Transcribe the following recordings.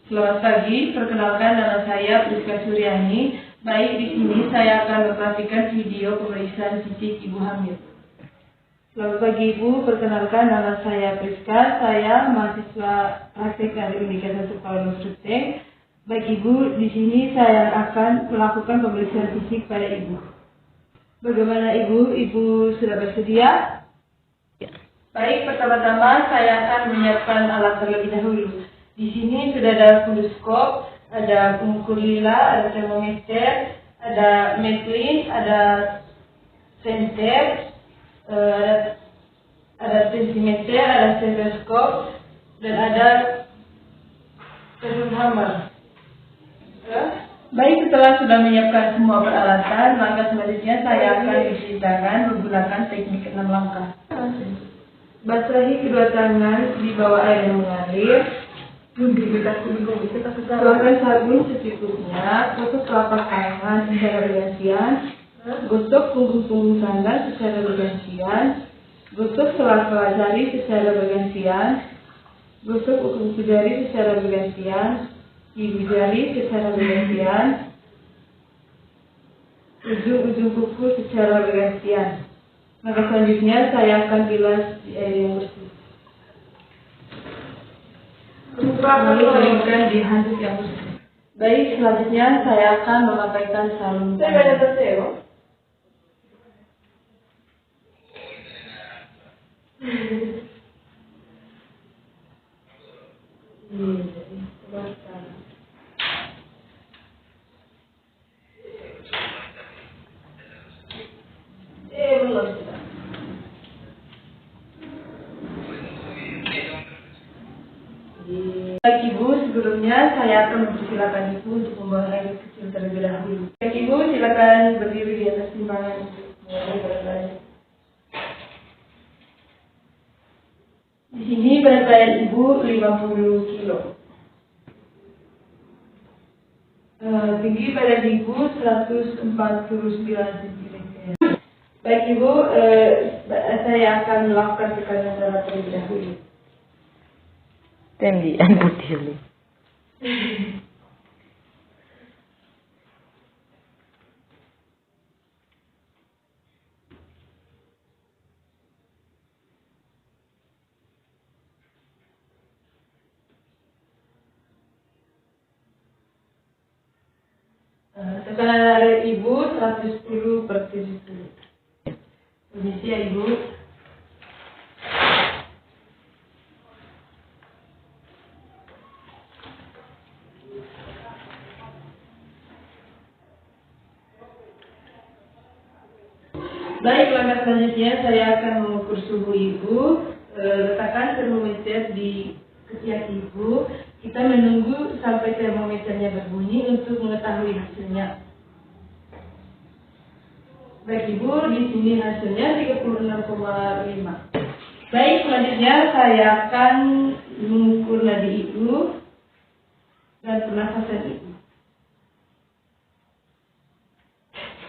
Selamat pagi, perkenalkan nama saya Priska Suryani. Baik, di sini saya akan memperhatikan video pemeriksaan fisik Ibu hamil. Selamat pagi Ibu, perkenalkan nama saya Priska. Saya mahasiswa praktek dari Universitas Paulus Ruteng. Baik Ibu, di sini saya akan melakukan pemeriksaan fisik pada Ibu. Bagaimana Ibu? Ibu sudah bersedia? Ya. Baik, pertama-tama saya akan menyiapkan alat terlebih dahulu. Di sini sudah ada funduskop, ada pengukur lila, ada termometer, ada metlin, ada senter, ada tensimeter, ada stetoskop, dan ada hammer. Baik, setelah sudah menyiapkan semua peralatan, langkah selanjutnya saya akan menceritakan menggunakan teknik 6 langkah. Basahi kedua tangan di bawah air yang mengalir. Tuangkan sabun secukupnya, gosok telapak tangan secara bergantian, gosok punggung tangan secara bergantian, gosok sela-sela jari secara bergantian, gosok kuku jari secara bergantian, ibu jari secara bergantian, ujung-ujung kuku secara bergantian. Maka selanjutnya saya akan bilas di air yang bersih. Lalu keringkan di handuk yang bersih. Baik, selanjutnya saya akan memakaikan sarung tangan. Baik Ibu, sebelumnya saya akan mempersilakan Ibu untuk membuang air kecil terlebih dahulu. Baik Ibu, silakan berdiri di atas timbangan untuk mengurangi berat badan. Di sini berat badan Ibu 50 kilo. Tinggi badan Ibu 149 cm. Baik Ibu, saya akan melakukan tekanan darah terlebih dahulu. Tendian putih. Tekanan darah Ibu 110/70. Permisi ya Ibu. Baik, langkah selanjutnya saya akan mengukur suhu Ibu. Letakkan termometer di ketiak Ibu. Kita menunggu sampai termometernya berbunyi untuk mengetahui hasilnya. Baik Ibu, di sini hasilnya 36,5. Baik, selanjutnya saya akan mengukur nadi Ibu dan pernafasan Ibu.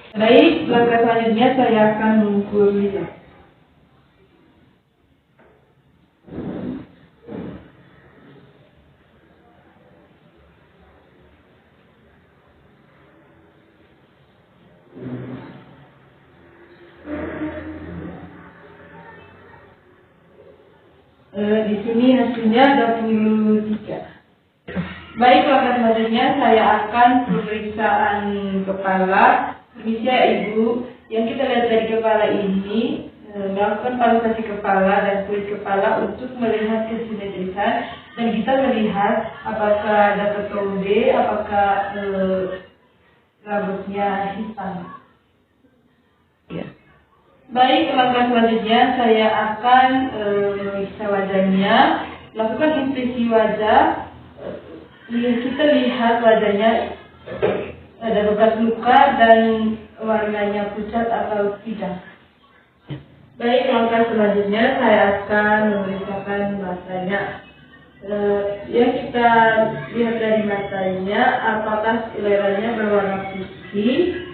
Baik, langkah selanjutnya saya akan mengukur lila. Di sini hasilnya 23. Baik, langkah selanjutnya saya akan pemeriksaan kepala. Permisi ya Ibu, yang kita lihat dari kepala ini melakukan palpasi kepala dan kulit kepala untuk melihat kesimetrisan, dan kita melihat apakah ada ketode, apakah rambutnya hitam. Ya. Baik, langkah selanjutnya saya akan memeriksa wajahnya, lakukan inspeksi wajah. Kita lihat wajahnya ada bekas luka dan warnanya pucat atau tidak. Baik, langkah selanjutnya saya akan memeriksakan matanya. Yang kita lihat dari matanya, apakah seleranya berwarna putih,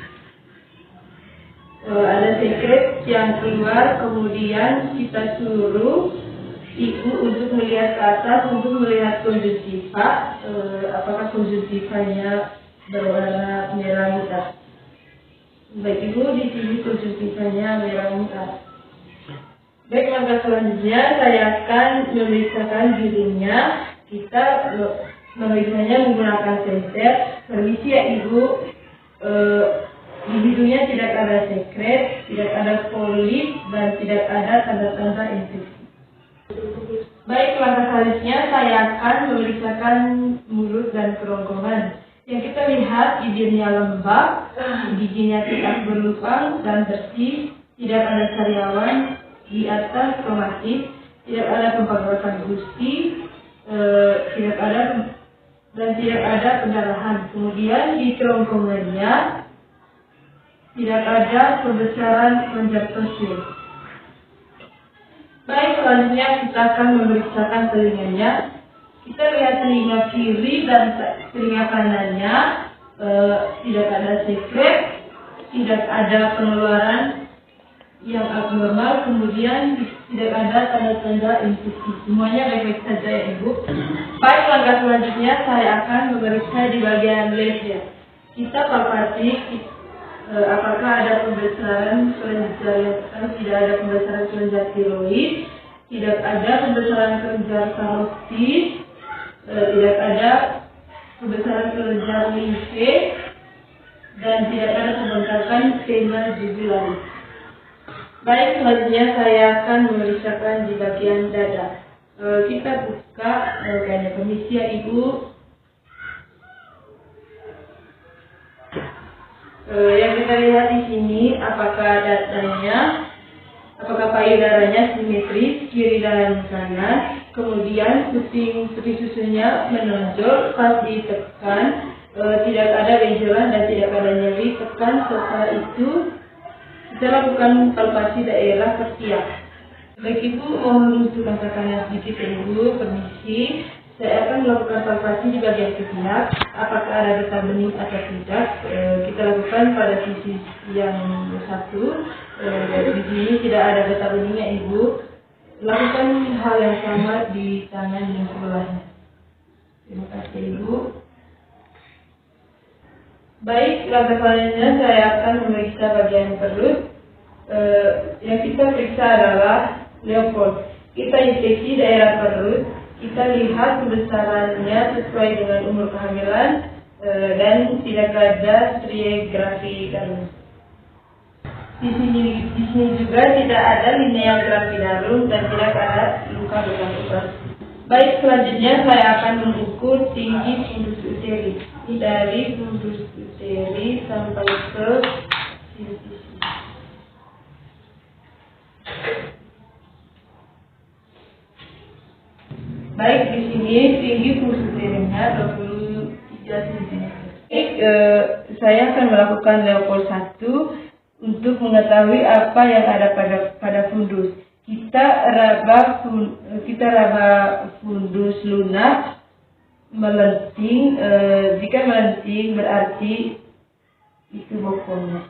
ada sekret yang keluar, kemudian kita suruh ibu untuk melihat ke atas untuk melihat konjungtiva, apakah konjungtivanya berwarna merah muda. Baik ibu, di sini konjungtivanya merah muda. Baik, langkah selanjutnya saya akan memeriksakan hidungnya. Kita memeriksanya menggunakan senter. Permisi ya ibu, di hidungnya tidak ada sekret, tidak ada polip, dan tidak ada tanda-tanda infeksi. Baik, langkah selanjutnya saya akan memeriksakan mulut dan kerongkongan. Yang kita lihat bibirnya lembab, giginya tidak berlubang dan bersih, tidak ada sariawan di atas kromatis, tidak ada pembengkakan gusi, tidak ada pendarahan. Kemudian di kerongkongannya tidak ada pembesaran kelenjar tosil. Baik, selanjutnya kita akan memeriksakan telinganya. Kita lihat telinga kiri dan telinga kanannya, tidak ada sekret, tidak ada pengeluaran yang abnormal, kemudian tidak ada tanda-tanda infeksi. Semuanya baik-baik saja ya ibu. Baik, langkah selanjutnya saya akan memeriksa di bagian leher. Kita palpasi apakah ada pembesaran kelenjar, tidak ada pembesaran kelenjar tiroid, tidak ada pembesaran kelenjar karotis, tidak ada pembesaran kelenjar limfe, dan tidak ada pembengkakan sema jugularis. Baik, selanjutnya saya akan memeriksakan di bagian dada. Kita buka organnya. Permisi ya ibu. Yang kita lihat di sini, apakah dadanya, apakah payudaranya simetris kiri dan kanan, kemudian putih susunya menonjol pas ditekan, tidak ada benjolan dan tidak ada nyeri. Tekan, setelah itu kita lakukan palpasi daerah ketiak. Baik ibu, mohon untuk masakannya sedikit ya ibu. Permisi, saya akan melakukan palpasi di bagian ketiak. Apakah ada getah bening atau tidak? Kita lakukan pada sisi yang satu. Di sini tidak ada getah beningnya ibu. Lakukan hal yang sama di tangan yang sebelahnya. Terima kasih ibu. Baik, langkah selanjutnya saya akan memeriksa bagian perut. Yang kita periksa adalah Leopold. Kita inspeksi daerah perut. Kita lihat kebesarannya sesuai dengan umur kehamilan dan tidak ada stratigrafi garum. Di sini juga tidak ada lineal gravidarum dan tidak ada luka bekas. Baik, selanjutnya saya akan mengukur tinggi fundus uteri. Dari fundus uteri sampai ke sini. Baik, di sini tinggi fundus uterinya 23 cm. Saya akan melakukan Leopold 1 untuk mengetahui apa yang ada pada fundus. Kita raba fundus lunak melenting. Jika melenting berarti itu bokongnya.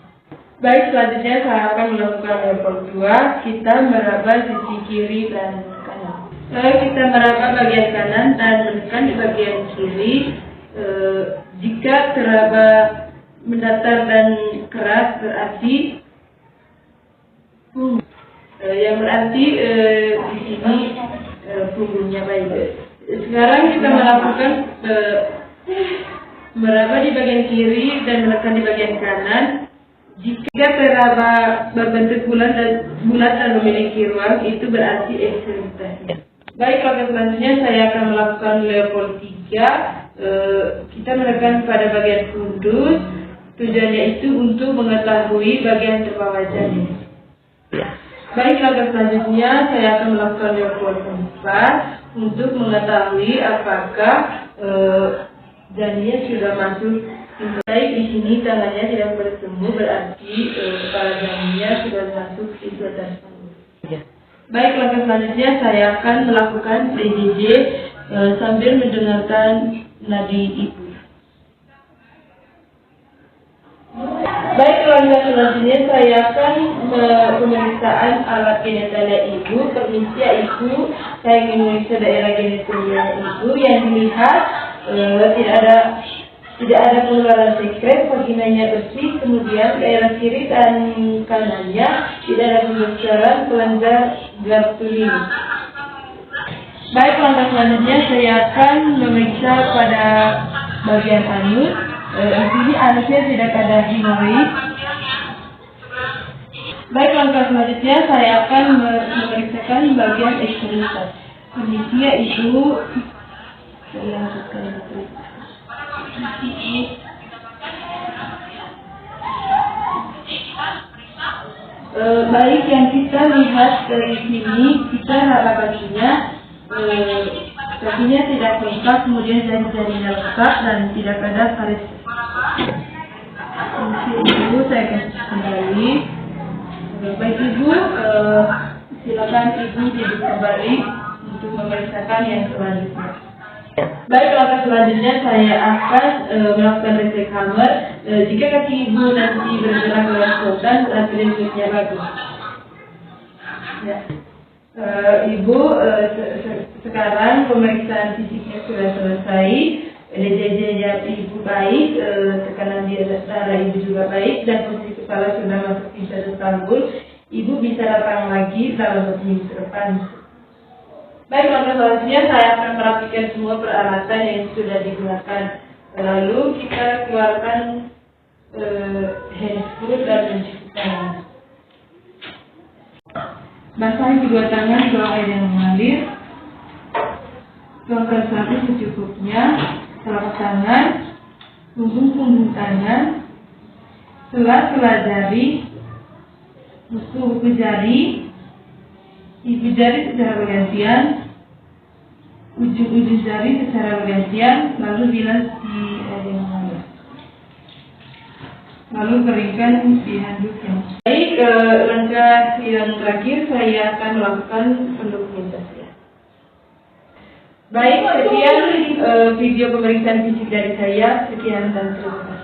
Baik, selanjutnya saya akan melakukan Leopold 2. Kita meraba sisi kiri dan kanan. Kita meraba bagian kanan dan menekan di bagian kiri. Jika teraba mendatar dan keras berarti yang berarti di sini punggungnya baik. Sekarang kita melakukan meraba di bagian kiri dan menekan di bagian kanan. Jika teraba berbentuk bulat dan memiliki ruang, itu berarti ekstremitasnya. Baik, langkah selanjutnya saya akan melakukan Leopold 3. Kita menekan pada bagian fundus. Tujuannya itu untuk mengetahui bagian terbawah janin. Baik, langkah selanjutnya saya akan melakukan Leopold 4 untuk mengetahui apakah janinnya sudah masuk. Baik, di sini tangannya tidak bertemu, berarti kepala janinnya sudah masuk di atas panggung. Baik, langkah selanjutnya saya akan melakukan PJJ sambil mendengarkan nadi ibu. Baik, langkah selanjutnya saya akan pemeriksaan alat genitalia ibu. Permisi ya ibu, saya ingin memeriksa daerah genitolia Ibu. Yang dilihat tidak ada penularan sekret, vaginanya bersih, kemudian daerah kiri dan kanannya tidak ada pembesaran kelenjar Gartuli. Baik, langkah selanjutnya saya akan memeriksa pada bagian anus. Di sini anusnya tidak ada hemoroid. Baik, langkah selanjutnya saya akan memeriksakan bagian ekstremitas. Kondisinya Ibu baik, yang kita lihat dari sini, kita raba kakinya tidak lengkap, kemudian jari-jarinya lengkap dan tidak ada karis. Ibu saya kasih kembali. Baik Ibu, silakan Ibu duduk kembali untuk memeriksakan yang selanjutnya. Baik, langkah selanjutnya saya akan melakukan resek hammer. Jika kaki Ibu nanti bergerak dengan spontan, berarti refleksnya bagus. Ya. Ibu, sekarang pemeriksaan fisiknya sudah selesai. DJJ-nya Ibu baik, tekanan darah Ibu juga baik, dan posisi kepala sudah masuk pintu tanggul. Ibu bisa datang lagi dalam 1 minggu ke depan. Baik, langkah selanjutnya saya akan merapikan semua peralatan yang sudah digunakan. Lalu kita keluarkan handscrew dan mencuci tangan. Basahi kedua tangan di bawah air yang mengalir. Tuangkan sabun secukupnya. Telapak tangan, punggung tangan, sela-sela jari, buku jari, ibu jari secara bergantian, ujung-ujung jari secara bergantian, lalu bilas di air yang mengalir. Lalu keringkan di handuk yang. Baik, langkah yang terakhir saya akan melakukan pendokumentasian. Baik, sekian video pemeriksaan fisik dari saya. Sekian dan terima kasih.